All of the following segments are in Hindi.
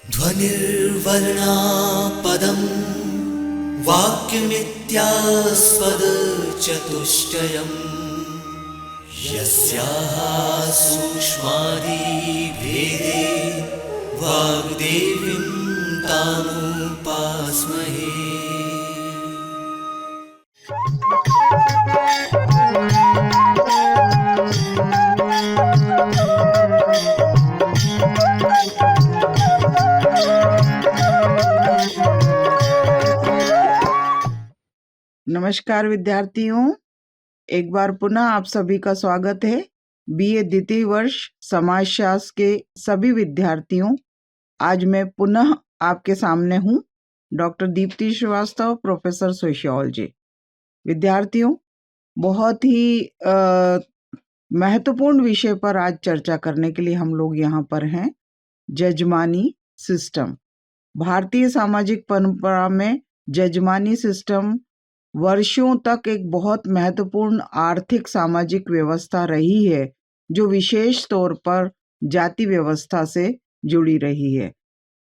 ध्वनिर्वर्णापदं वाक्यमित्यास्पदचतुष्टयम् यस्याः सूक्ष्मादिभेदे वाग्देवीं तामुपास्महे। नमस्कार विद्यार्थियों, एक बार पुनः आप सभी का स्वागत है। बीए द्वितीय वर्ष समाजशास्त्र के सभी विद्यार्थियों, आज मैं पुनः आपके सामने हूँ, doctor Deepti Shrivastava, professor sociology. विद्यार्थियों, बहुत ही महत्वपूर्ण विषय पर आज चर्चा करने के लिए हम लोग यहाँ पर हैं। जजमानी सिस्टम। भारतीय सामाजिक परंपरा में जजमानी सिस्टम वर्षों तक एक बहुत महत्वपूर्ण आर्थिक सामाजिक व्यवस्था रही है, जो विशेष तौर पर जाति व्यवस्था से जुड़ी रही है।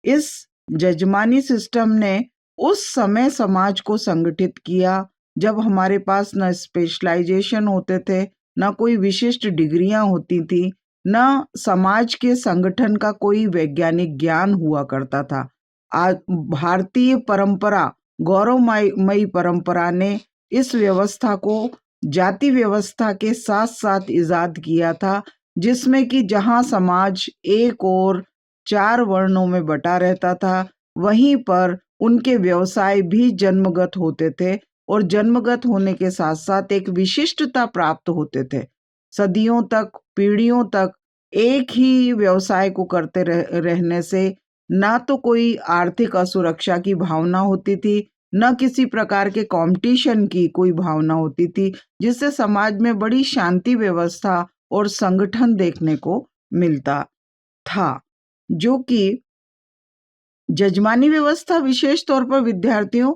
इस जजमानी सिस्टम ने उस समय समाज को संगठित किया जब हमारे पास न स्पेशलाइजेशन होते थे, न कोई विशिष्ट डिग्रियां होती थी, न समाज के संगठन का कोई वैज्ञानिक ज्ञान हुआ करता था। आज भारतीय परंपरा, गौरवमयी परंपरा ने इस व्यवस्था को जाति व्यवस्था के साथ साथ इजाद किया था, जिसमें कि जहां समाज एक और 4 वर्णों में बटा रहता था, वहीं पर उनके व्यवसाय भी जन्मगत होते थे और जन्मगत होने के साथ साथ एक विशिष्टता प्राप्त होते थे। सदियों तक, पीढ़ियों तक एक ही व्यवसाय को करते रहने से ना तो कोई आर्थिक असुरक्षा की भावना होती थी, न किसी प्रकार के कंपटीशन की कोई भावना होती थी, जिससे समाज में बड़ी शांति व्यवस्था और संगठन देखने को मिलता था। जो कि जजमानी व्यवस्था विशेष तौर पर विद्यार्थियों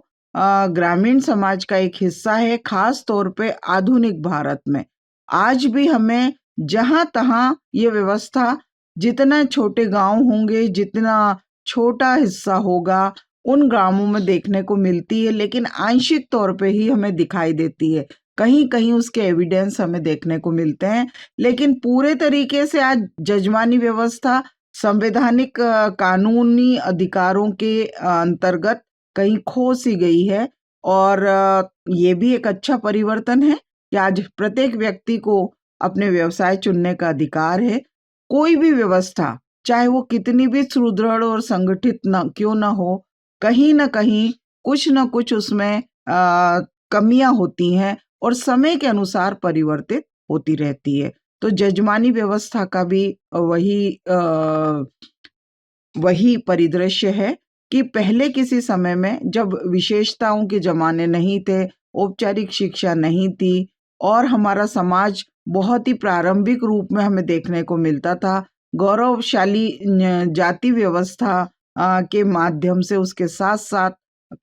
ग्रामीण समाज का एक हिस्सा है, खास तौर पे आधुनिक भारत में। आज भी हमें जहां तहां ये व्यवस्था, जितना छोटे गांव होंगे, जितना छोटा हिस्सा होगा, उन ग्रामों में देखने को मिलती है, लेकिन आंशिक तौर पे ही हमें दिखाई देती है। कहीं कहीं उसके एविडेंस हमें देखने को मिलते हैं, लेकिन पूरे तरीके से आज जजमानी व्यवस्था संवैधानिक कानूनी अधिकारों के अंतर्गत कहीं खो सी गई है। और ये भी एक अच्छा परिवर्तन है कि आज प्रत्येक व्यक्ति को अपने व्यवसाय चुनने का अधिकार है। कोई भी व्यवस्था, चाहे वो कितनी भी सुदृढ़ और संगठित न क्यों न हो, कहीं न कहीं कुछ न कुछ उसमें कमियां होती हैं और समय के अनुसार परिवर्तित होती रहती है। तो जजमानी व्यवस्था का भी वही परिदृश्य है कि पहले किसी समय में जब विशेषताओं के जमाने नहीं थे, औपचारिक शिक्षा नहीं थी और हमारा समाज बहुत ही प्रारंभिक रूप में हमें देखने को मिलता था, गौरवशाली जाति व्यवस्था के माध्यम से उसके साथ साथ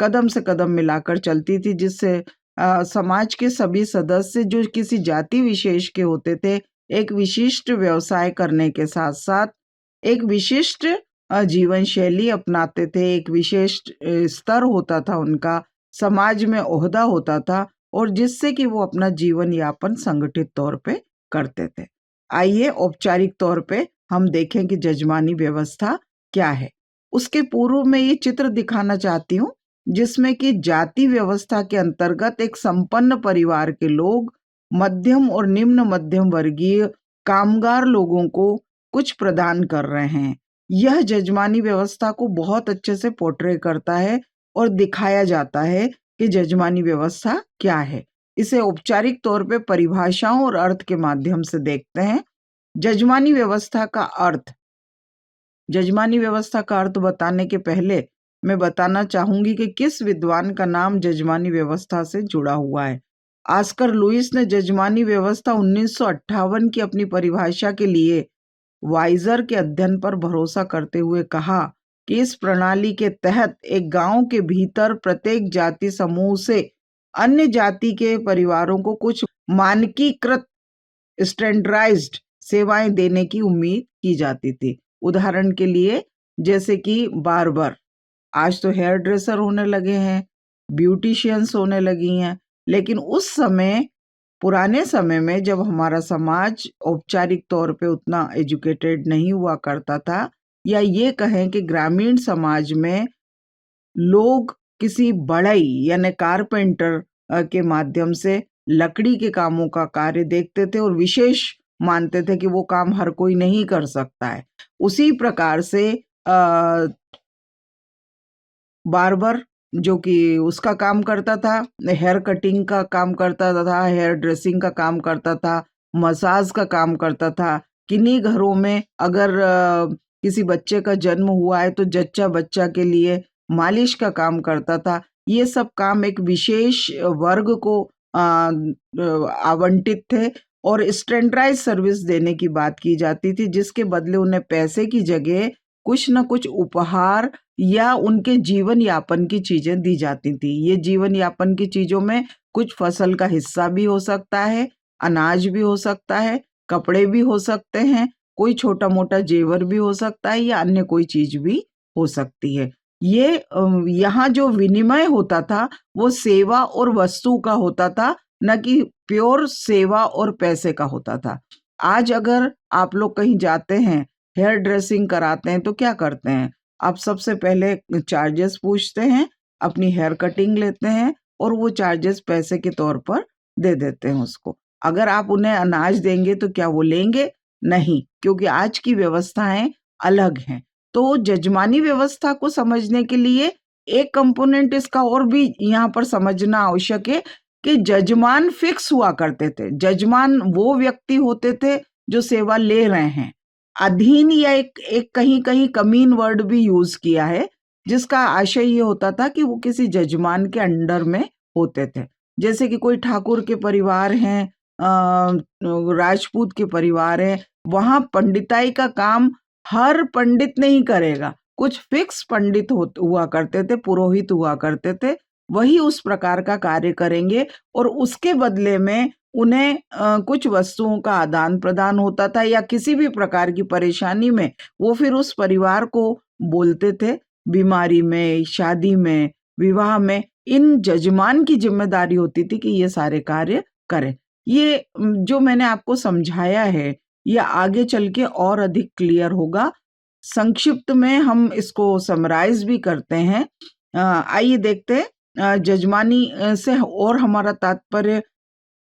कदम से कदम मिलाकर चलती थी, जिससे समाज के सभी सदस्य जो किसी जाति विशेष के होते थे, एक विशिष्ट व्यवसाय करने के साथ साथ एक विशिष्ट जीवन शैली अपनाते थे, एक विशिष्ट स्तर होता था उनका, समाज में ओहदा होता था, और जिससे कि वो अपना जीवन यापन संगठित तौर पे करते थे। आइए औपचारिक तौर पे हम देखें कि जजमानी व्यवस्था क्या है। उसके पूर्व में ये चित्र दिखाना चाहती हूँ, जिसमें कि जाति व्यवस्था के अंतर्गत एक संपन्न परिवार के लोग मध्यम और निम्न मध्यम वर्गीय कामगार लोगों को कुछ प्रदान कर रहे हैं। यह जजमानी व्यवस्था को बहुत अच्छे से पोर्ट्रे करता है और दिखाया जाता है कि जजमानी व्यवस्था क्या है। इसे औपचारिक तौर पे परिभाषाओं और अर्थ के माध्यम से देखते हैं। जजमानी व्यवस्था का अर्थ। जजमानी व्यवस्था का अर्थ बताने के पहले मैं बताना चाहूंगी कि किस विद्वान का नाम जजमानी व्यवस्था से जुड़ा हुआ है। ऑस्कर लुईस ने जजमानी व्यवस्था 1958 की अपनी परिभाषा के लिए वाइजर के अध्ययन पर भरोसा करते हुए कहा कि इस प्रणाली के तहत एक गांव के भीतर प्रत्येक जाति समूह से अन्य जाति के परिवारों को कुछ मानकीकृत स्टैंडर्डाइज्ड सेवाएं देने की उम्मीद की जाती थी। उदाहरण के लिए, जैसे कि बार्बर, आज तो हेयर ड्रेसर होने लगे हैं, ब्यूटिशियंस होने लगी हैं, लेकिन उस समय, पुराने समय में जब हमारा समाज औपचारिक तौर पे उतना एजुकेटेड नहीं हुआ करता था, या ये कहें कि ग्रामीण समाज में लोग किसी बढ़ई यानी कारपेंटर के माध्यम से लकड़ी के कामों का कार्य देखते थे और विशेष मानते थे कि वो काम हर कोई नहीं कर सकता है। उसी प्रकार से बार्बर जो कि उसका काम करता था, हेयर कटिंग का काम करता था, हेयर ड्रेसिंग का काम करता था, मसाज का काम करता था। किन्हीं घरों में अगर किसी बच्चे का जन्म हुआ है तो जच्चा बच्चा के लिए मालिश का काम करता था। ये सब काम एक विशेष वर्ग को आवंटित थे और स्टैंडर्डाइज सर्विस देने की बात की जाती थी, जिसके बदले उन्हें पैसे की जगह कुछ न कुछ उपहार या उनके जीवन यापन की चीजें दी जाती थी। ये जीवन यापन की चीजों में कुछ फसल का हिस्सा भी हो सकता है, अनाज भी हो सकता है, कपड़े भी हो सकते हैं, कोई छोटा मोटा जेवर भी हो सकता है, या अन्य कोई चीज भी हो सकती है। ये यहाँ जो विनिमय होता था वो सेवा और वस्तु का होता था, न कि प्योर सेवा और पैसे का होता था। आज अगर आप लोग कहीं जाते हैं, हेयर ड्रेसिंग कराते हैं, तो क्या करते हैं? आप सबसे पहले चार्जेस पूछते हैं, अपनी हेयर कटिंग लेते हैं और वो चार्जेस पैसे के तौर पर दे देते हैं उसको। अगर आप उन्हें अनाज देंगे तो क्या वो लेंगे? नहीं, क्योंकि आज की व्यवस्थाएं अलग हैं। तो जजमानी व्यवस्था को समझने के लिए एक कंपोनेंट इसका और भी यहाँ पर समझना आवश्यक है कि जजमान फिक्स हुआ करते थे। जजमान वो व्यक्ति होते थे जो सेवा ले रहे हैं। अधीन या एक कहीं कहीं कमीन वर्ड भी यूज किया है, जिसका आशय ये होता था कि वो किसी जजमान के अंडर में होते थे। जैसे कि कोई ठाकुर के परिवार हैं, राजपूत के परिवार हैं, वहां पंडिताई का काम हर पंडित नहीं करेगा, कुछ फिक्स पंडित हुआ करते थे, पुरोहित हुआ करते थे, वही उस प्रकार का कार्य करेंगे और उसके बदले में उन्हें कुछ वस्तुओं का आदान प्रदान होता था, या किसी भी प्रकार की परेशानी में वो फिर उस परिवार को बोलते थे। बीमारी में, शादी में, विवाह में इन जजमान की जिम्मेदारी होती थी कि ये सारे कार्य करें। ये जो मैंने आपको समझाया है, ये आगे चल के और अधिक क्लियर होगा। संक्षिप्त में हम इसको समराइज भी करते हैं। आइए देखते हैं जजमानी से और हमारा तात्पर्य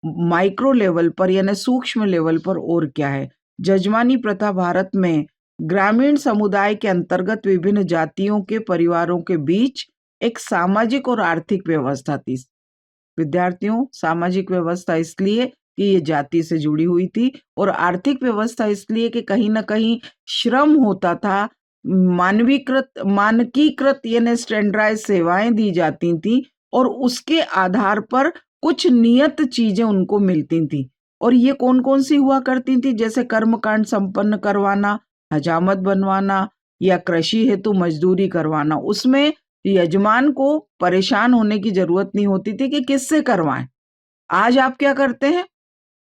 माइक्रो लेवल पर यानी सूक्ष्म लेवल पर और क्या है। जजमानी प्रथा भारत में ग्रामीण समुदाय के अंतर्गत विभिन्न जातियों के परिवारों के बीच एक सामाजिक और आर्थिक व्यवस्था थी। विद्यार्थियों, सामाजिक व्यवस्था इसलिए कि ये जाति से जुड़ी हुई थी, और आर्थिक व्यवस्था इसलिए कि कहीं ना कहीं श्रम होता था, मानकीकृत यानी स्टैंडर्डाइज सेवाएं दी जाती थी, और उसके आधार पर कुछ नियत चीजें उनको मिलती थी। और ये कौन कौन सी हुआ करती थी? जैसे कर्मकांड संपन्न करवाना, हजामत बनवाना, या कृषि हेतु मजदूरी करवाना। उसमें यजमान को परेशान होने की जरूरत नहीं होती थी कि किससे करवाएं। आज आप क्या करते हैं?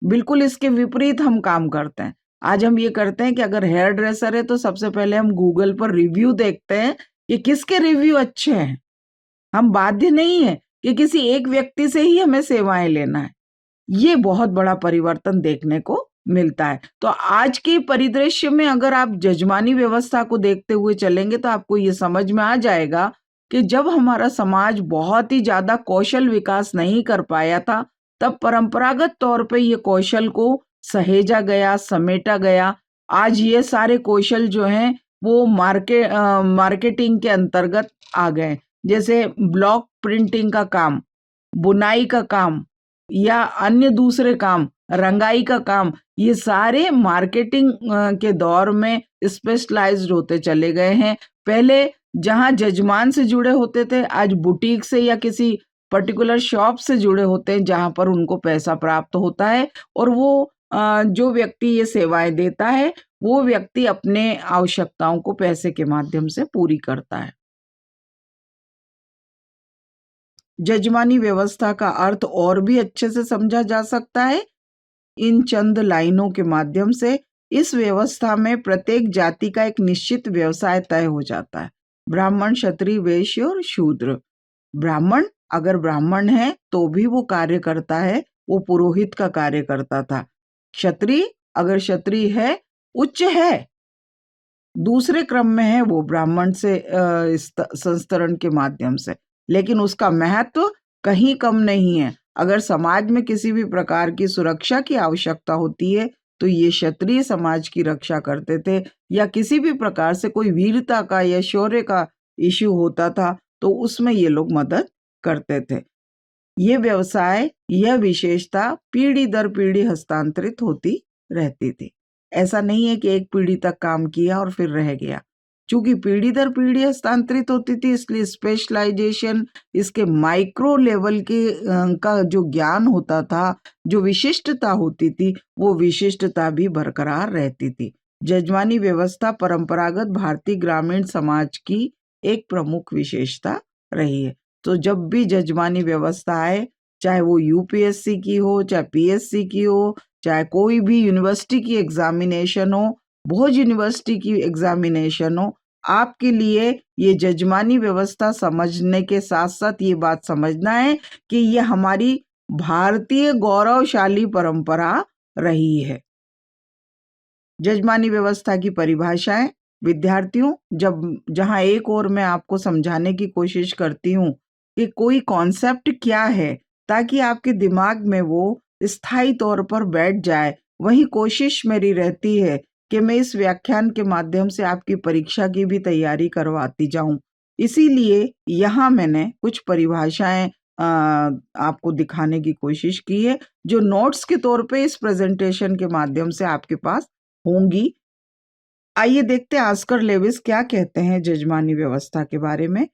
बिल्कुल इसके विपरीत हम काम करते हैं। आज हम ये करते हैं कि अगर हेयर ड्रेसर है तो सबसे पहले हम गूगल पर रिव्यू देखते हैं कि किसके रिव्यू अच्छे हैं। हम बाध्य नहीं है कि किसी एक व्यक्ति से ही हमें सेवाएं लेना है। ये बहुत बड़ा परिवर्तन देखने को मिलता है। तो आज के परिदृश्य में अगर आप जजमानी व्यवस्था को देखते हुए चलेंगे तो आपको ये समझ में आ जाएगा कि जब हमारा समाज बहुत ही ज्यादा कौशल विकास नहीं कर पाया था, तब परंपरागत तौर पे ये कौशल को सहेजा गया, समेटा गया। आज ये सारे कौशल जो हैं वो मार्केटिंग के अंतर्गत आ गए। जैसे ब्लॉक प्रिंटिंग का काम, बुनाई का काम, या अन्य दूसरे काम, रंगाई का काम, ये सारे मार्केटिंग के दौर में स्पेशलाइज्ड होते चले गए हैं। पहले जहां जजमान से जुड़े होते थे, आज बुटीक से या किसी पर्टिकुलर शॉप से जुड़े होते हैं जहां पर उनको पैसा प्राप्त होता है, और वो जो व्यक्ति ये सेवाएं देता है वो व्यक्ति अपने आवश्यकताओं को पैसे के माध्यम से पूरी करता है। जजमानी व्यवस्था का अर्थ और भी अच्छे से समझा जा सकता है इन चंद लाइनों के माध्यम से। इस व्यवस्था में प्रत्येक जाति का एक निश्चित व्यवसाय तय हो जाता है। ब्राह्मण, क्षत्रिय, वैश्य और शूद्र। ब्राह्मण अगर ब्राह्मण है तो भी वो कार्य करता है, वो पुरोहित का कार्य करता था। क्षत्रिय अगर क्षत्रिय है, उच्च है, दूसरे क्रम में है, वो ब्राह्मण से संस्तरण के माध्यम से, लेकिन उसका महत्व कहीं कम नहीं है। अगर समाज में किसी भी प्रकार की सुरक्षा की आवश्यकता होती है तो ये क्षत्रिय समाज की रक्षा करते थे, या किसी भी प्रकार से कोई वीरता का या शौर्य का इश्यू होता था तो उसमें ये लोग मदद करते थे। ये व्यवसाय, यह विशेषता पीढ़ी दर पीढ़ी हस्तांतरित होती रहती थी। ऐसा नहीं है कि एक पीढ़ी तक काम किया और फिर रह गया। चूंकि पीढ़ी दर पीढ़ी हस्तांतरित होती थी, इसलिए स्पेशलाइजेशन, इसके माइक्रो लेवल के का जो ज्ञान होता था, जो विशिष्टता होती थी, वो विशिष्टता भी बरकरार रहती थी। जजमानी व्यवस्था परंपरागत भारतीय ग्रामीण समाज की एक प्रमुख विशेषता रही है। तो जब भी जजमानी व्यवस्था आए, चाहे वो यूपीएससी की हो, चाहे पीएससी की हो, चाहे कोई भी यूनिवर्सिटी की एग्जामिनेशन हो, भोज यूनिवर्सिटी की एग्जामिनेशन हो, आपके लिए ये जजमानी व्यवस्था समझने के साथ साथ ये बात समझना है कि ये हमारी भारतीय गौरवशाली परंपरा रही है। जजमानी व्यवस्था की परिभाषाएं। विद्यार्थियों, जहां एक और मैं आपको समझाने की कोशिश करती हूँ कि कोई कॉन्सेप्ट क्या है, ताकि आपके दिमाग में वो स्थायी तौर पर बैठ जाए, वही कोशिश मेरी रहती है कि मैं इस व्याख्यान के माध्यम से आपकी परीक्षा की भी तैयारी करवाती जाऊं। इसीलिए यहाँ मैंने कुछ परिभाषाएं आपको दिखाने की कोशिश की है, जो नोट्स के तौर पे इस प्रेजेंटेशन के माध्यम से आपके पास होंगी। आइए देखते हैं ऑस्कर लेविस क्या कहते हैं जजमानी व्यवस्था के बारे में।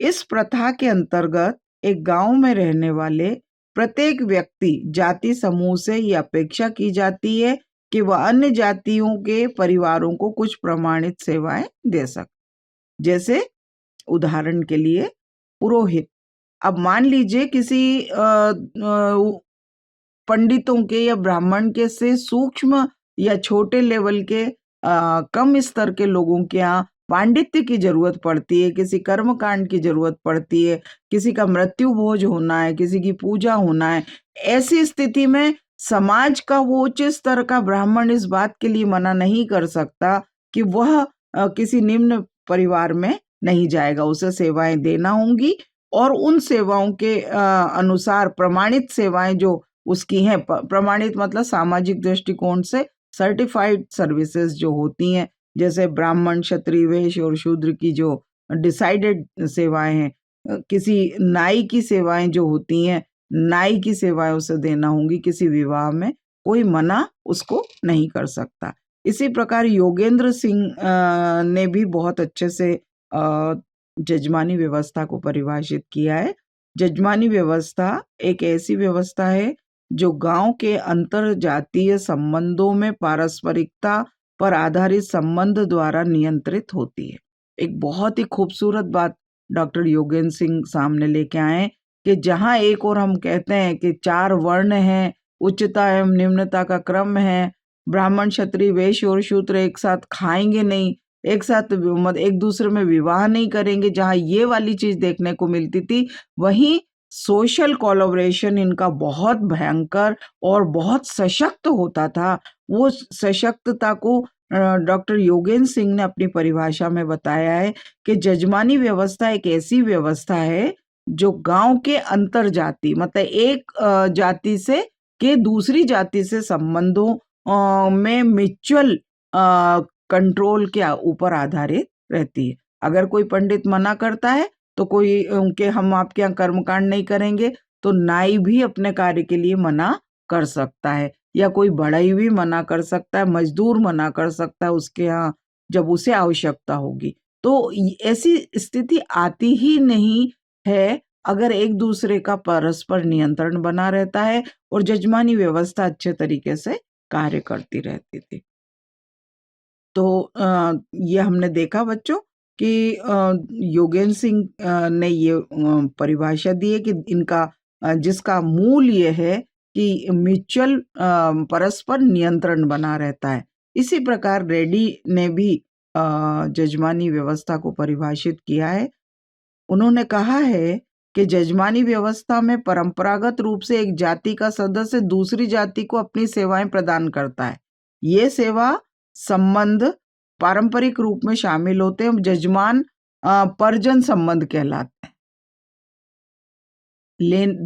इस प्रथा के अंतर्गत एक गांव में रहने वाले प्रत्येक व्यक्ति जाति समूह से यह अपेक्षा की जाती है कि वह अन्य जातियों के परिवारों को कुछ प्रमाणित सेवाएं दे सके। जैसे उदाहरण के लिए पुरोहित। अब मान लीजिए किसी पंडितों के या ब्राह्मण के से सूक्ष्म या छोटे लेवल के कम स्तर के लोगों के यहाँ पांडित्य की जरूरत पड़ती है, किसी कर्मकांड की जरूरत पड़ती है, किसी का मृत्यु भोज होना है, किसी की पूजा होना है। ऐसी स्थिति में समाज का वो उच्च स्तर का ब्राह्मण इस बात के लिए मना नहीं कर सकता कि वह किसी निम्न परिवार में नहीं जाएगा, उसे सेवाएं देना होंगी, और उन सेवाओं के अनुसार प्रमाणित सेवाएं जो उसकी हैं, प्रमाणित मतलब सामाजिक दृष्टिकोण से सर्टिफाइड सर्विसेज जो होती हैं, जैसे ब्राह्मण, क्षत्रिय, वैश्य और शूद्र की जो डिसाइडेड सेवाएं हैं, किसी नाई की सेवाएं जो होती हैं, नाई की सेवाएं उसे देना होंगी, किसी विवाह में कोई मना उसको नहीं कर सकता। इसी प्रकार योगेंद्र सिंह ने भी बहुत अच्छे से जजमानी व्यवस्था को परिभाषित किया है। जजमानी व्यवस्था एक ऐसी व्यवस्था है जो गांव के अंतर जातीय संबंधों में पारस्परिकता पर आधारित संबंध द्वारा नियंत्रित होती है। एक बहुत ही खूबसूरत बात डॉक्टर योगेंद्र सिंह सामने लेके आए कि जहां एक और हम कहते हैं कि 4 वर्ण हैं, उच्चता एवं निम्नता का क्रम है, ब्राह्मण, क्षत्रिय, वैश्य और शूद्र एक साथ खाएंगे नहीं, एक साथ एक दूसरे में विवाह नहीं करेंगे, जहां ये वाली चीज देखने को मिलती थी, वहीं सोशल कोलैबोरेशन इनका बहुत भयंकर और बहुत सशक्त होता था। वो सशक्तता को डॉक्टर योगेंद्र सिंह ने अपनी परिभाषा में बताया है कि जजमानी व्यवस्था एक ऐसी व्यवस्था है जो गांव के अंतर जाति मतलब एक जाति से के दूसरी जाति से संबंधों में म्यूचुअल कंट्रोल के ऊपर आधारित रहती है। अगर कोई पंडित मना करता है तो कोई उनके हम आपके यहाँ कर्मकांड नहीं करेंगे, तो नाई भी अपने कार्य के लिए मना कर सकता है, या कोई बढ़ई भी मना कर सकता है, मजदूर मना कर सकता है उसके यहाँ जब उसे आवश्यकता होगी। तो ऐसी स्थिति आती ही नहीं है अगर एक दूसरे का परस्पर नियंत्रण बना रहता है और जजमानी व्यवस्था अच्छे तरीके से कार्य करती रहती थी। तो ये हमने देखा बच्चों कि योगेंद्र सिंह ने ये परिभाषा दी है कि इनका जिसका मूल ये है कि म्यूचुअल परस्पर नियंत्रण बना रहता है। इसी प्रकार रेड्डी ने भी जजमानी व्यवस्था को परिभाषित किया है। उन्होंने कहा है कि जजमानी व्यवस्था में परंपरागत रूप से एक जाति का सदस्य दूसरी जाति को अपनी सेवाएं प्रदान करता है। ये सेवा संबंध पारंपरिक रूप में शामिल होते हैं। जजमान परिजन संबंध कहलाते हैं।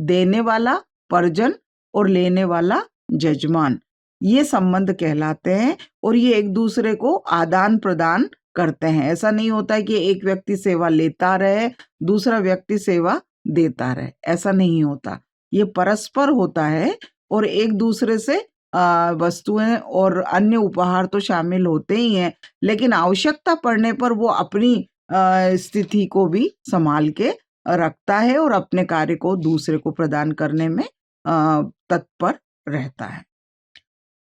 देने वाला परिजन और लेने वाला जजमान, ये संबंध कहलाते हैं और ये एक दूसरे को आदान प्रदान करते हैं। ऐसा नहीं होता है कि एक व्यक्ति सेवा लेता रहे, दूसरा व्यक्ति सेवा देता रहे, ऐसा नहीं होता। ये परस्पर होता है और एक दूसरे से वस्तुएं और अन्य उपहार तो शामिल होते ही हैं, लेकिन आवश्यकता पड़ने पर वो अपनी स्थिति को भी संभाल के रखता है और अपने कार्य को दूसरे को प्रदान करने में तत्पर रहता है।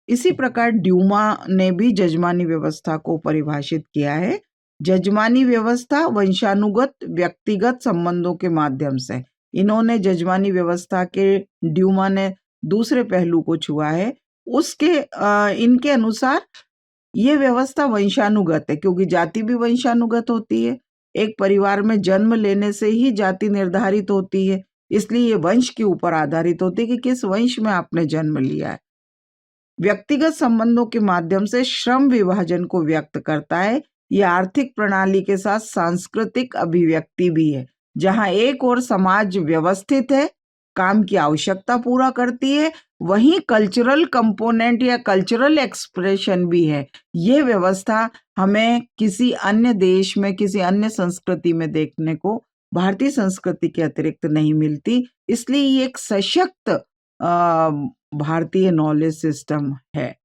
इसी प्रकार ड्यूमा ने भी जजमानी व्यवस्था को परिभाषित किया है। जजमानी व्यवस्था वंशानुगत व्यक्तिगत संबंधों के माध्यम से, इन्होंने जजमानी व्यवस्था के ड्यूमा ने दूसरे पहलू को छुआ है। उसके इनके अनुसार ये व्यवस्था वंशानुगत है, क्योंकि जाति भी वंशानुगत होती है। एक परिवार में जन्म लेने से ही जाति निर्धारित होती है, इसलिए ये वंश के ऊपर आधारित होती है कि किस वंश में आपने जन्म लिया है। व्यक्तिगत संबंधों के माध्यम से श्रम विभाजन को व्यक्त करता है। यह आर्थिक प्रणाली के साथ सांस्कृतिक अभिव्यक्ति भी है, जहां एक और समाज व्यवस्थित है, काम की आवश्यकता पूरा करती है, वहीं कल्चरल कंपोनेंट या कल्चरल एक्सप्रेशन भी है। ये व्यवस्था हमें किसी अन्य देश में, किसी अन्य संस्कृति में देखने को भारतीय संस्कृति के अतिरिक्त नहीं मिलती। इसलिए ये एक सशक्त भारतीय नॉलेज सिस्टम है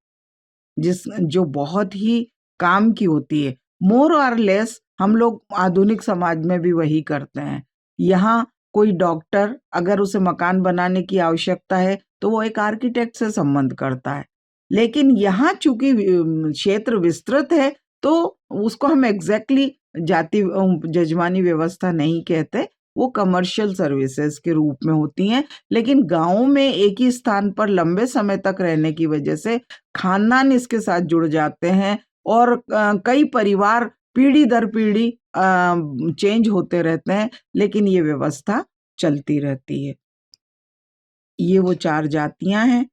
जो बहुत ही काम की होती है। मोर और लेस हम लोग आधुनिक समाज में भी वही करते हैं। यहाँ कोई डॉक्टर अगर उसे मकान बनाने की आवश्यकता है तो वो एक आर्किटेक्ट से संबंध करता है, लेकिन यहाँ चूंकि क्षेत्र विस्तृत है तो उसको हम एग्जैक्टली जाति जजमानी व्यवस्था नहीं कहते, वो कमर्शियल सर्विसेज के रूप में होती हैं। लेकिन गांवों में एक ही स्थान पर लंबे समय तक रहने की वजह से खानदान इसके साथ जुड़ जाते हैं और कई परिवार पीढ़ी दर पीढ़ी चेंज होते रहते हैं, लेकिन ये व्यवस्था चलती रहती है। ये वो 4 जातियां हैं,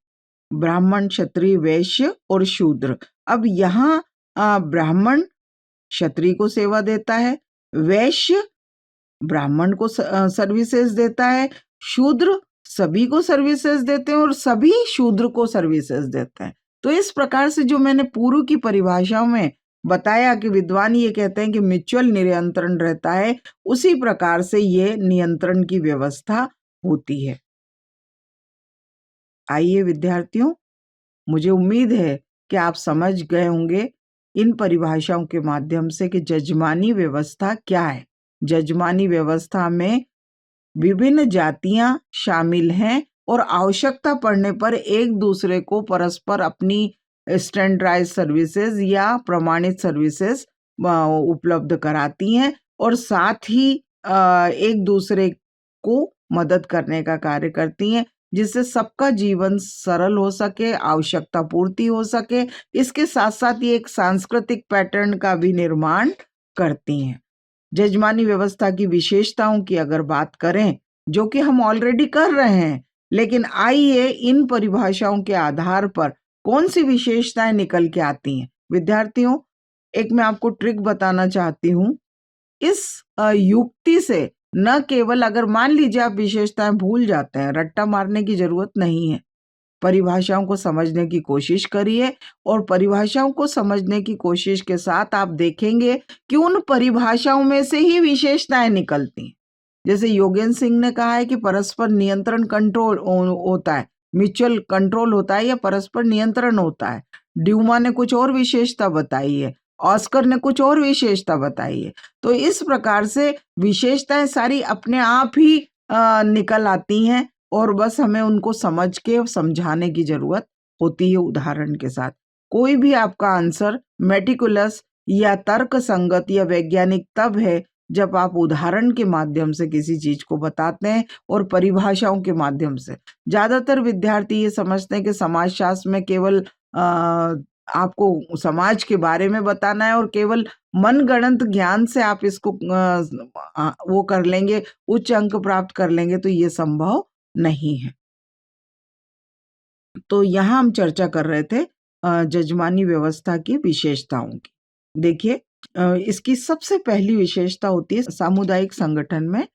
ब्राह्मण, क्षत्रिय, वैश्य और शूद्र। अब यहाँ ब्राह्मण क्षत्रिय को सेवा देता है, वैश्य ब्राह्मण को सर्विसेज देता है, शूद्र सभी को सर्विसेज देते हैं और सभी शूद्र को सर्विसेज देते हैं। तो इस प्रकार से जो मैंने पूर्व की परिभाषाओं में बताया कि विद्वान ये कहते हैं कि म्यूचुअल नियंत्रण रहता है, उसी प्रकार से ये नियंत्रण की व्यवस्था होती है। आइए विद्यार्थियों, मुझे उम्मीद है कि आप समझ गए होंगे इन परिभाषाओं के माध्यम से कि जजमानी व्यवस्था क्या है। जजमानी व्यवस्था में विभिन्न जातियां शामिल हैं और आवश्यकता पड़ने पर एक दूसरे को परस्पर अपनी स्टैंडर्डाइज सर्विसेज या प्रमाणित सर्विसेज उपलब्ध कराती हैं और साथ ही एक दूसरे को मदद करने का कार्य करती हैं, जिससे सबका जीवन सरल हो सके, आवश्यकता पूर्ति हो सके। इसके साथ साथ ये एक सांस्कृतिक पैटर्न का भी निर्माण करती हैं। जजमानी व्यवस्था की विशेषताओं की अगर बात करें, जो कि हम ऑलरेडी कर रहे हैं, लेकिन आइए इन परिभाषाओं के आधार पर कौन सी विशेषताएं निकल के आती हैं। विद्यार्थियों, एक मैं आपको ट्रिक बताना चाहती हूँ। इस युक्ति से न केवल अगर मान लीजिए आप विशेषताएं भूल जाते हैं, रट्टा मारने की जरूरत नहीं है। परिभाषाओं को समझने की कोशिश करिए और परिभाषाओं को समझने की कोशिश के साथ आप देखेंगे कि उन परिभाषाओं में से ही विशेषताएं निकलती हैं। जैसे योगेंद्र सिंह ने कहा है कि परस्पर नियंत्रण कंट्रोल होता है, म्यूचुअल कंट्रोल होता है या परस्पर नियंत्रण होता है। ड्यूमा ने कुछ और विशेषता बताई है, ऑस्कर ने कुछ और विशेषता बताई है। तो इस प्रकार से विशेषताएं सारी अपने आप ही निकल आती हैं और बस हमें उनको समझ के समझाने की जरूरत होती है उदाहरण के साथ। कोई भी आपका आंसर मेटिकुलस या तर्क संगत या वैज्ञानिक तब है जब आप उदाहरण के माध्यम से किसी चीज को बताते हैं और परिभाषाओं के माध्यम से। ज्यादातर विद्यार्थी ये समझते हैं कि समाजशास्त्र में केवल आपको समाज के बारे में बताना है और केवल मनगढ़ंत ज्ञान से आप इसको वो कर लेंगे, उच्च अंक प्राप्त कर लेंगे, तो ये संभव नहीं है। तो यहाँ हम चर्चा कर रहे थे जजमानी व्यवस्था की विशेषताओं की। देखिए, इसकी सबसे पहली विशेषता होती है सामुदायिक संगठन में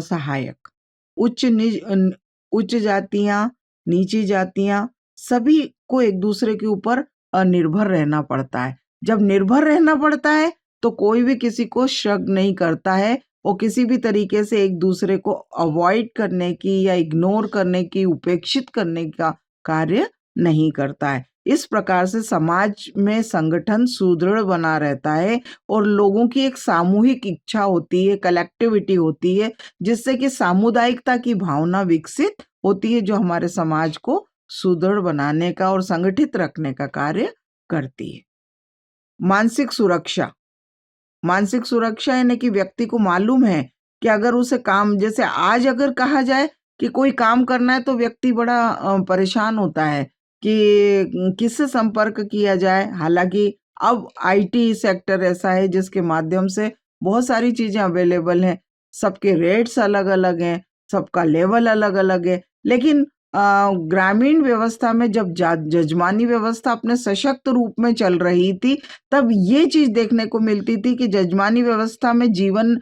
सहायक। उच्च जातियां, नीची जातियां, सभी को एक दूसरे के ऊपर निर्भर रहना पड़ता है। जब निर्भर रहना पड़ता है तो कोई भी किसी को शक नहीं करता है और किसी भी तरीके से एक दूसरे को अवॉइड करने की या इग्नोर करने की, उपेक्षित करने का कार्य नहीं करता है। इस प्रकार से समाज में संगठन सुदृढ़ बना रहता है और लोगों की एक सामूहिक इच्छा होती है, कलेक्टिविटी होती है, जिससे कि सामुदायिकता की भावना विकसित होती है, जो हमारे समाज को सुदृढ़ बनाने का और संगठित रखने का कार्य करती है। मानसिक सुरक्षा। मानसिक सुरक्षा यानी कि व्यक्ति को मालूम है कि अगर उसे काम, जैसे आज अगर कहा जाए कि कोई काम करना है तो व्यक्ति बड़ा परेशान होता है कि किससे संपर्क किया जाए। हालांकि अब आईटी सेक्टर ऐसा है जिसके माध्यम से बहुत सारी चीजें अवेलेबल हैं, सबके रेट्स अलग अलग हैं, सबका लेवल अलग अलग है, लेकिन ग्रामीण व्यवस्था में जब जजमानी व्यवस्था अपने सशक्त रूप में चल रही थी, तब ये चीज देखने को मिलती थी कि जजमानी व्यवस्था में जीवन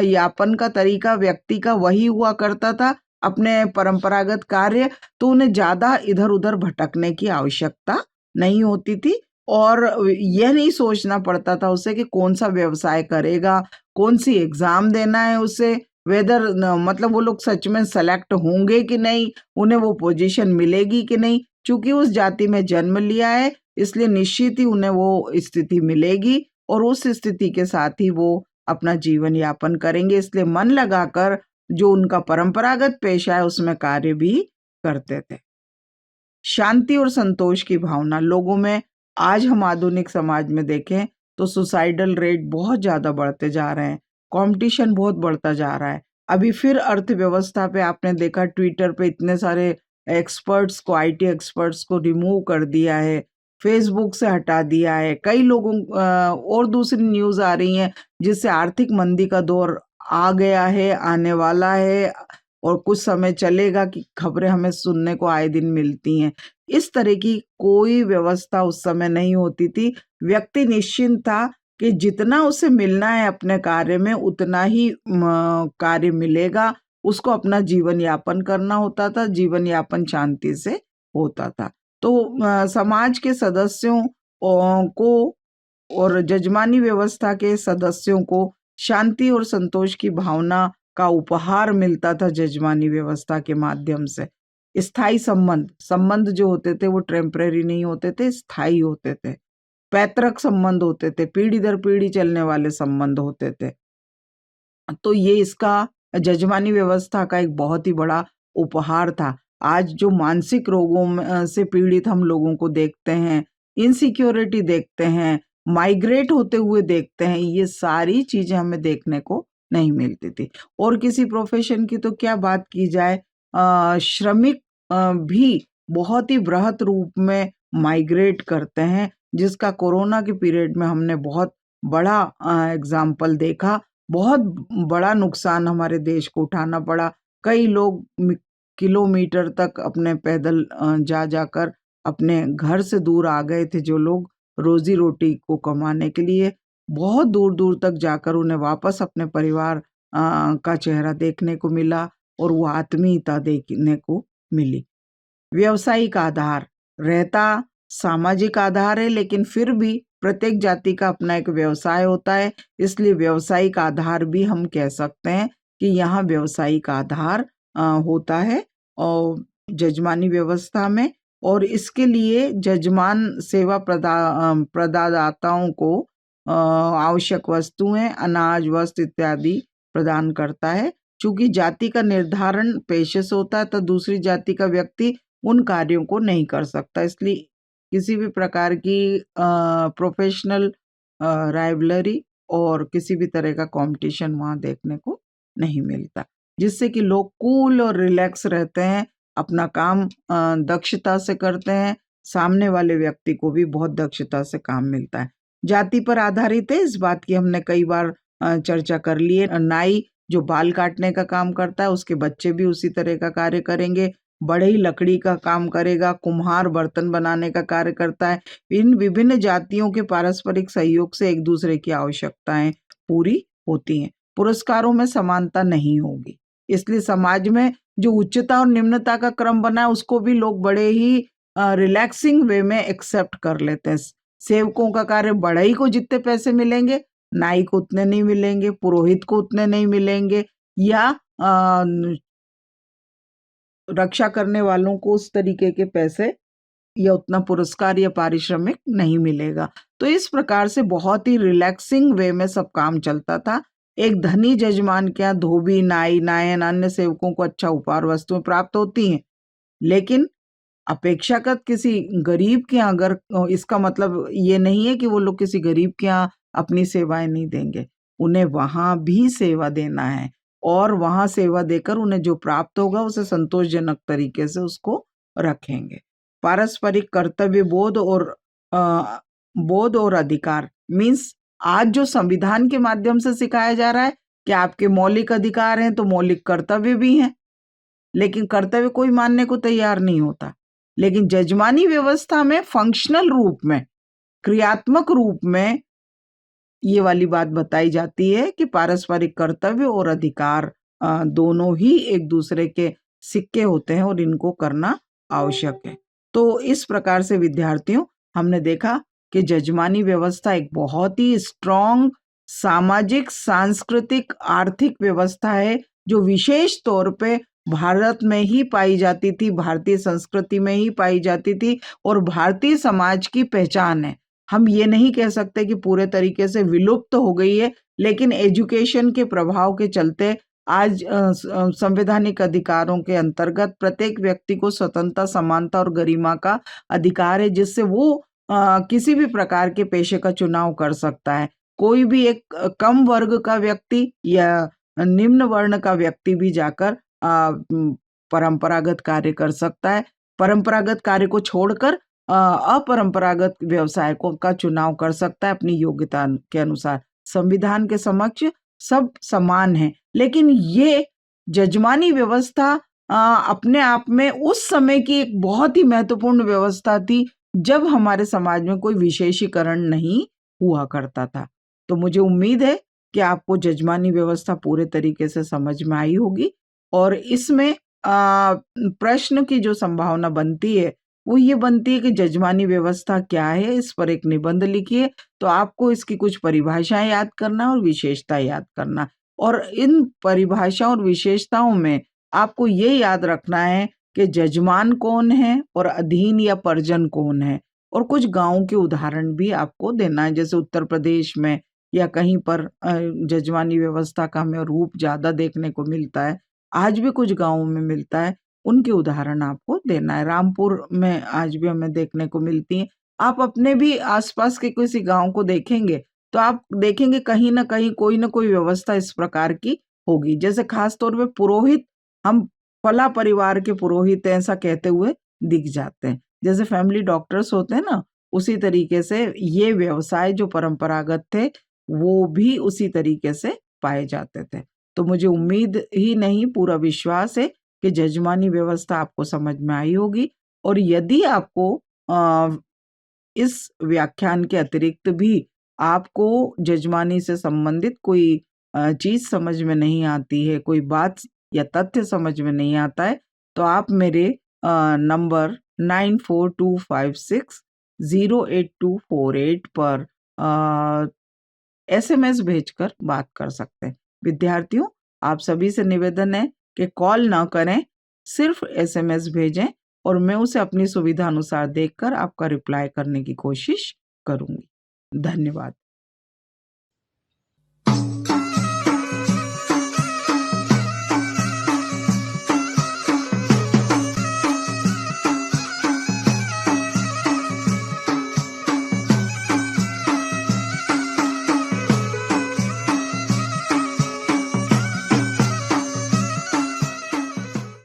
यापन का तरीका व्यक्ति का वही हुआ करता था, अपने परंपरागत कार्य, तो उन्हें ज्यादा इधर उधर भटकने की आवश्यकता नहीं होती थी और यह नहीं सोचना पड़ता था उसे कि कौन सा व्यवसाय करेगा, कौन सी एग्जाम देना है उसे, वेदर मतलब वो लोग सच में सेलेक्ट होंगे कि नहीं, उन्हें वो पोजीशन मिलेगी कि नहीं। चूंकि उस जाति में जन्म लिया है इसलिए निश्चित ही उन्हें वो स्थिति मिलेगी और उस स्थिति के साथ ही वो अपना जीवन यापन करेंगे, इसलिए मन लगाकर जो उनका परंपरागत पेशा है उसमें कार्य भी करते थे। शांति और संतोष की भावना लोगों में, आज हम आधुनिक समाज में देखें तो सुसाइडल रेट बहुत ज्यादा बढ़ते जा रहे हैं, कंपटीशन बहुत बढ़ता जा रहा है। अभी फिर अर्थव्यवस्था पे आपने देखा, ट्विटर पे इतने सारे एक्सपर्ट्स को, आईटी एक्सपर्ट्स को रिमूव कर दिया है, फेसबुक से हटा दिया है। कई लोगों और दूसरी न्यूज आ रही हैं जिससे आर्थिक मंदी का दौर आ गया है, आने वाला है और कुछ समय चलेगा की खबरें हमें सुनने को आए दिन मिलती हैं। इस तरह की कोई व्यवस्था उस समय नहीं होती थी। व्यक्ति निश्चिंत था कि जितना उसे मिलना है अपने कार्य में उतना ही कार्य मिलेगा, उसको अपना जीवन यापन करना होता था, जीवन यापन शांति से होता था। तो समाज के सदस्यों को और जजमानी व्यवस्था के सदस्यों को शांति और संतोष की भावना का उपहार मिलता था जजमानी व्यवस्था के माध्यम से। स्थायी संबंध जो होते थे वो टेम्परेरी नहीं होते थे, स्थायी होते थे। पैतृक संबंध होते थे, पीढ़ी दर पीढ़ी चलने वाले संबंध होते थे। तो ये इसका जजमानी व्यवस्था का एक बहुत ही बड़ा उपहार था। आज जो मानसिक रोगों से पीड़ित हम लोगों को देखते हैं, इनसिक्योरिटी देखते हैं, माइग्रेट होते हुए देखते हैं, ये सारी चीजें हमें देखने को नहीं मिलती थी। और किसी प्रोफेशन की तो क्या बात की जाए, श्रमिक भी बहुत ही बृहत रूप में माइग्रेट करते हैं, जिसका कोरोना के पीरियड में हमने बहुत बड़ा एग्जाम्पल देखा। बहुत बड़ा नुकसान हमारे देश को उठाना पड़ा। कई लोग किलोमीटर तक अपने पैदल जा जाकर अपने घर से दूर आ गए थे, जो लोग रोजी रोटी को कमाने के लिए बहुत दूर दूर तक जाकर उन्हें वापस अपने परिवार का चेहरा देखने को मिला और वो आत्मीयता देखने को मिली। व्यवसायिक आधार रहता, सामाजिक आधार है, लेकिन फिर भी प्रत्येक जाति का अपना एक व्यवसाय होता है, इसलिए व्यवसायिक आधार भी हम कह सकते हैं कि यहाँ व्यवसायिक आधार होता है और जजमानी व्यवस्था में। और इसके लिए जजमान सेवा प्रदाताओं को आवश्यक वस्तुएं, अनाज, वस्त्र इत्यादि प्रदान करता है। चूंकि जाति का निर्धारण पेशे से होता है तो दूसरी जाति का व्यक्ति उन कार्यों को नहीं कर सकता, इसलिए किसी भी प्रकार की प्रोफेशनल राइवलरी और किसी भी तरह का कंपटीशन वहाँ देखने को नहीं मिलता, जिससे कि लोग कूल और रिलैक्स रहते हैं, अपना काम दक्षता से करते हैं सामने वाले व्यक्ति को भी बहुत दक्षता से काम मिलता है। जाति पर आधारित है, इस बात की हमने कई बार चर्चा कर ली है। नाई जो बाल काटने का काम करता है, उसके बच्चे भी उसी तरह का कार्य करेंगे। बढ़ई लकड़ी का काम करेगा, कुम्हार बर्तन बनाने का कार्य करता है। इन विभिन्न जातियों के पारस्परिक सहयोग से एक दूसरे की आवश्यकताएं पूरी होती हैं। पुरस्कारों में समानता नहीं होगी, इसलिए समाज में जो उच्चता और निम्नता का क्रम बना है उसको भी लोग बड़े ही रिलैक्सिंग वे में एक्सेप्ट कर लेते हैं। सेवकों का कार्य, बढ़ई को जितने पैसे मिलेंगे नाई को उतने नहीं मिलेंगे, पुरोहित को उतने नहीं मिलेंगे, या रक्षा करने वालों को उस तरीके के पैसे या उतना पुरस्कार या पारिश्रमिक नहीं मिलेगा। तो इस प्रकार से बहुत ही रिलैक्सिंग वे में सब काम चलता था। एक धनी जजमान के यहाँ धोबी, नाई, नायन, अन्य सेवकों को अच्छा उपहार वस्तुएं प्राप्त होती हैं, लेकिन अपेक्षाकृत किसी गरीब के यहाँ, अगर इसका मतलब ये नहीं है कि वो लोग किसी गरीब के यहाँ अपनी सेवाएं नहीं देंगे, उन्हें वहां भी सेवा देना है और वहां सेवा देकर उन्हें जो प्राप्त होगा उसे संतोषजनक तरीके से उसको रखेंगे। पारस्परिक कर्तव्य बोध और अधिकार मीन्स आज जो संविधान के माध्यम से सिखाया जा रहा है कि आपके मौलिक अधिकार हैं तो मौलिक कर्तव्य भी हैं, लेकिन कर्तव्य कोई मानने को तैयार नहीं होता। लेकिन जजमानी व्यवस्था में फंक्शनल रूप में, क्रियात्मक रूप में ये वाली बात बताई जाती है कि पारस्परिक कर्तव्य और अधिकार दोनों ही एक दूसरे के सिक्के होते हैं और इनको करना आवश्यक है। तो इस प्रकार से विद्यार्थियों, हमने देखा कि जजमानी व्यवस्था एक बहुत ही स्ट्रॉन्ग सामाजिक, सांस्कृतिक, आर्थिक व्यवस्था है जो विशेष तौर पे भारत में ही पाई जाती थी, भारतीय संस्कृति में ही पाई जाती थी और भारतीय समाज की पहचान है। हम ये नहीं कह सकते कि पूरे तरीके से विलुप्त हो गई है, लेकिन एजुकेशन के प्रभाव के चलते आज संवैधानिक अधिकारों के अंतर्गत प्रत्येक व्यक्ति को स्वतंत्रता, समानता और गरिमा का अधिकार है, जिससे वो किसी भी प्रकार के पेशे का चुनाव कर सकता है। कोई भी एक कम वर्ग का व्यक्ति या निम्न वर्ण का व्यक्ति भी जाकर परंपरागत कार्य कर सकता है। परंपरागत कार्य को छोड़कर अपरंपरागत व्यवसायकों का चुनाव कर सकता है अपनी योग्यता के अनुसार। संविधान के समक्ष सब समान हैं, लेकिन ये जजमानी व्यवस्था अपने आप में उस समय की एक बहुत ही महत्वपूर्ण व्यवस्था थी जब हमारे समाज में कोई विशेषीकरण नहीं हुआ करता था। तो मुझे उम्मीद है कि आपको जजमानी व्यवस्था पूरे तरीके से समझ में आई होगी और इसमें प्रश्न की जो संभावना बनती है वो ये बनती है कि जजमानी व्यवस्था क्या है, इस पर एक निबंध लिखिए। तो आपको इसकी कुछ परिभाषाएं याद करना और विशेषता याद करना, और इन परिभाषाओं और विशेषताओं में आपको ये याद रखना है कि जजमान कौन है और अधीन या परिजन कौन है, और कुछ गांवों के उदाहरण भी आपको देना है। जैसे उत्तर प्रदेश में या कहीं पर जजमानी व्यवस्था का हमें रूप ज्यादा देखने को मिलता है, आज भी कुछ गांवों में मिलता है, उनके उदाहरण आपको देना है। रामपुर में आज भी हमें देखने को मिलती हैं। आप अपने भी आसपास के किसी गांव को देखेंगे तो आप देखेंगे कहीं ना कहीं कोई ना कोई व्यवस्था इस प्रकार की होगी। जैसे खास तौर पे पुरोहित, हम फला परिवार के पुरोहित ऐसा कहते हुए दिख जाते हैं। जैसे फैमिली डॉक्टर्स होते हैं ना, उसी तरीके से ये व्यवसाय जो परंपरागत थे वो भी उसी तरीके से पाए जाते थे। तो मुझे उम्मीद ही नहीं, पूरा विश्वास है कि जजमानी व्यवस्था आपको समझ में आई होगी। और यदि आपको इस व्याख्यान के अतिरिक्त भी आपको जजमानी से संबंधित कोई चीज समझ में नहीं आती है, कोई बात या तथ्य समझ में नहीं आता है, तो आप मेरे नंबर 9425608248 पर SMS भेजकर बात कर सकते हैं। विद्यार्थियों, आप सभी से निवेदन है कि कॉल ना करें, सिर्फ SMS भेजें और मैं उसे अपनी सुविधा अनुसार देखकर आपका रिप्लाई करने की कोशिश करूंगी। धन्यवाद।